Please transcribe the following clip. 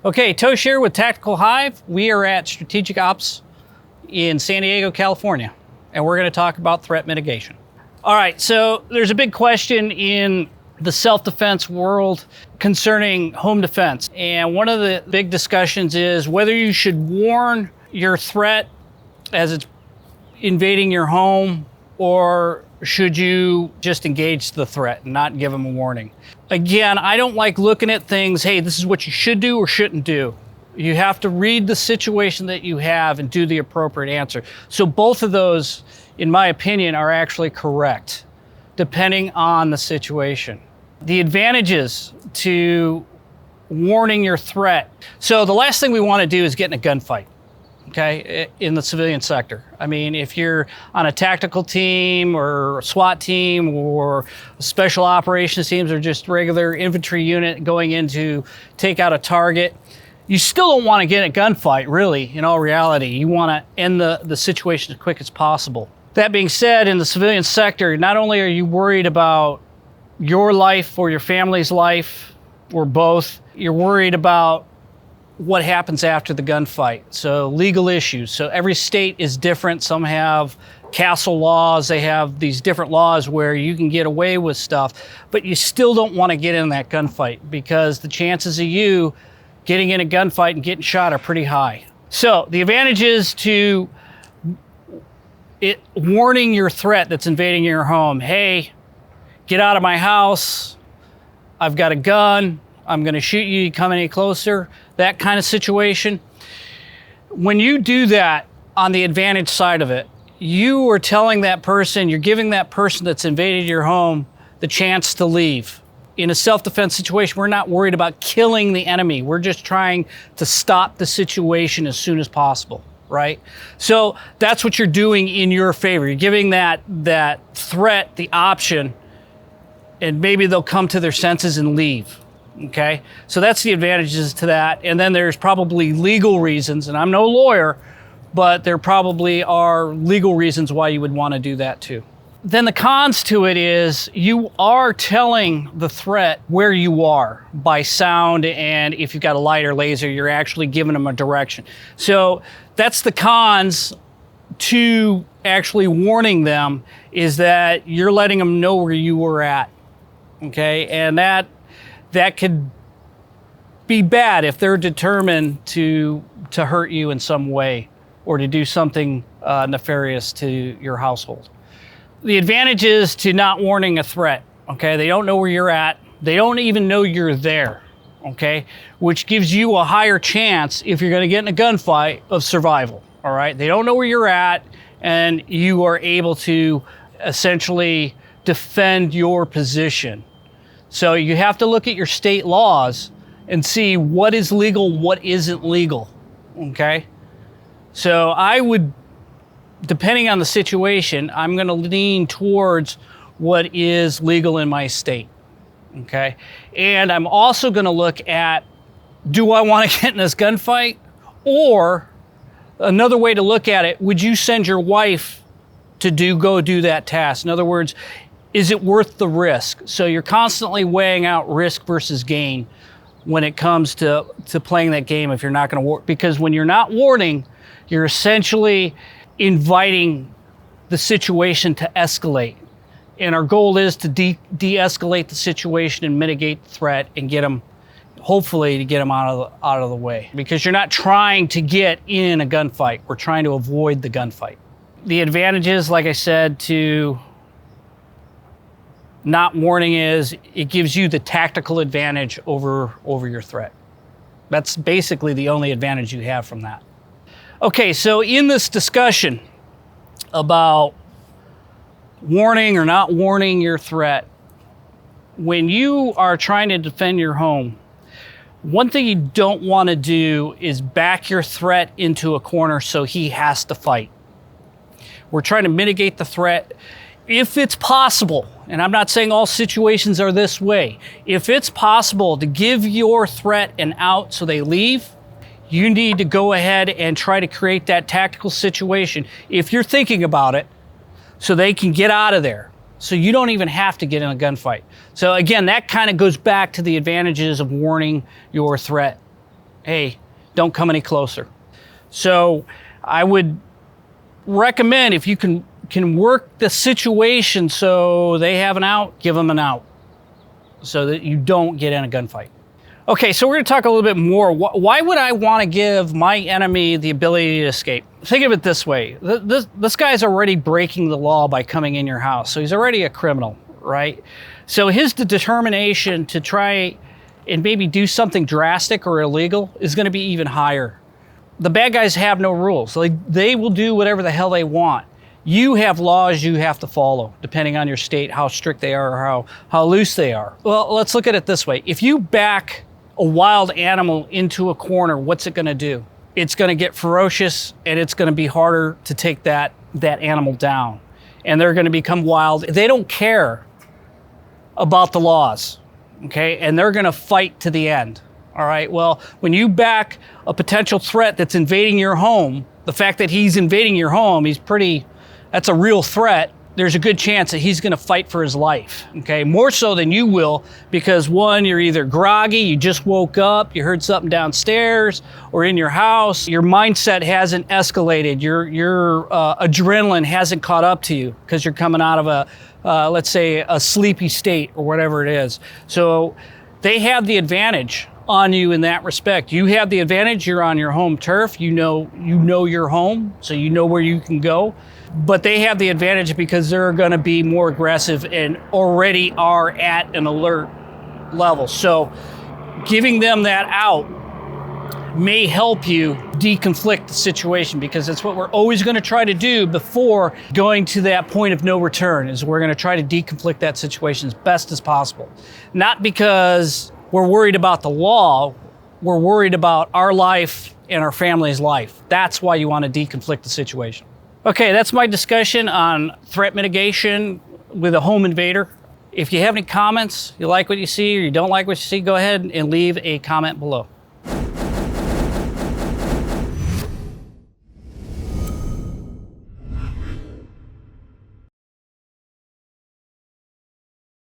Okay, Tosh here with Tactical Hyve. We are at Strategic Ops in San Diego, California, and we're going to talk about threat mitigation. All right, so there's a big question in the self-defense world concerning home defense. And one of the big discussions is whether you should warn your threat as it's invading your home, or should you just engage the threat and not give them a warning? Again, I don't like looking at things, hey, this is what you should do or shouldn't do. You have to read the situation that you have and do the appropriate answer. So both of those, in my opinion, are actually correct, depending on the situation. The advantages to warning your threat. So the last thing we want to do is get in a gunfight, okay, in the civilian sector. I mean, if you're on a tactical team or a SWAT team or special operations teams or just regular infantry unit going in to take out a target, you still don't want to get in a gunfight, really, in all reality. You want to end the situation as quick as possible. That being said, in the civilian sector, not only are you worried about your life or your family's life, or both, you're worried about what happens after the gunfight. So legal issues. So every state is different. Some have castle laws. They have these different laws where you can get away with stuff, but you still don't want to get in that gunfight because the chances of you getting in a gunfight and getting shot are pretty high. So the advantages to warning your threat that's invading your home. Hey, get out of my house. I've got a gun. I'm going to shoot you. You come any closer. That kind of situation. When you do that on the advantage side of it, you are telling that person, you're giving that person that's invaded your home the chance to leave. In a self-defense situation, we're not worried about killing the enemy. We're just trying to stop the situation as soon as possible, right? So that's what you're doing in your favor. You're giving that threat the option, and maybe they'll come to their senses and leave, okay? So that's the advantages to that. And then there's probably legal reasons, and I'm no lawyer, but there probably are legal reasons why you would want to do that too. Then the cons to it is you are telling the threat where you are by sound, and if you've got a light or laser, you're actually giving them a direction. So that's the cons to actually warning them, is that you're letting them know where you were at, okay? And that could be bad if they're determined to hurt you in some way or to do something nefarious to your household. The advantage is to not warning a threat, okay? They don't know where you're at. They don't even know you're there, okay? Which gives you a higher chance, if you're gonna get in a gunfight, of survival, all right? They don't know where you're at, and you are able to essentially defend your position. So you have to look at your state laws and see what is legal, what isn't legal, okay? So I would, depending on the situation, I'm gonna lean towards what is legal in my state, okay? And I'm also gonna look at, do I wanna get in this gunfight? Or another way to look at it, would you send your wife to go do that task? In other words, is it worth the risk? So you're constantly weighing out risk versus gain when it comes to playing that game if you're not gonna warn, because when you're not warning, you're essentially inviting the situation to escalate. And our goal is to de-escalate the situation and mitigate the threat and get them, hopefully to get them out of the way. Because you're not trying to get in a gunfight, we're trying to avoid the gunfight. The advantages, like I said, to not warning is it gives you the tactical advantage over your threat. That's basically the only advantage you have from that. Okay, so in this discussion about warning or not warning your threat, when you are trying to defend your home, one thing you don't want to do is back your threat into a corner so he has to fight. We're trying to mitigate the threat. If it's possible, and I'm not saying all situations are this way, if it's possible to give your threat an out so they leave, you need to go ahead and try to create that tactical situation, if you're thinking about it, so they can get out of there. So you don't even have to get in a gunfight. So again, that kind of goes back to the advantages of warning your threat. hey, don't come any closer. So I would recommend, if you can work the situation so they have an out, give them an out so that you don't get in a gunfight. Okay, so we're going to talk a little bit more. Why would I want to give my enemy the ability to escape? Think of it this way. This guy's already breaking the law by coming in your house, so he's already a criminal, right? So his determination to try and maybe do something drastic or illegal is going to be even higher. The bad guys have no rules. They will do whatever the hell they want. You have laws you have to follow, depending on your state, how strict they are or how loose they are. Well, let's look at it this way. If you back a wild animal into a corner, what's it going to do? It's going to get ferocious, and it's going to be harder to take that animal down. And they're going to become wild. They don't care about the laws, okay? And they're going to fight to the end, all right? Well, when you back a potential threat that's invading your home, the fact that he's invading your home, that's a real threat. There's a good chance that he's going to fight for his life, okay? More so than you will, because one, you're either groggy, you just woke up, you heard something downstairs, or in your house, your mindset hasn't escalated, your adrenaline hasn't caught up to you because you're coming out of let's say, a sleepy state or whatever it is. So they have the advantage on you in that respect. You have the advantage, you're on your home turf, you know your home, so you know where you can go. But they have the advantage because they're going to be more aggressive and already are at an alert level. So giving them that out may help you deconflict the situation, because it's what we're always going to try to do before going to that point of no return, is we're going to try to deconflict that situation as best as possible. Not because we're worried about the law, we're worried about our life and our family's life. That's why you want to deconflict the situation. Okay, that's my discussion on threat mitigation with a home invader. If you have any comments, you like what you see or you don't like what you see, go ahead and leave a comment below.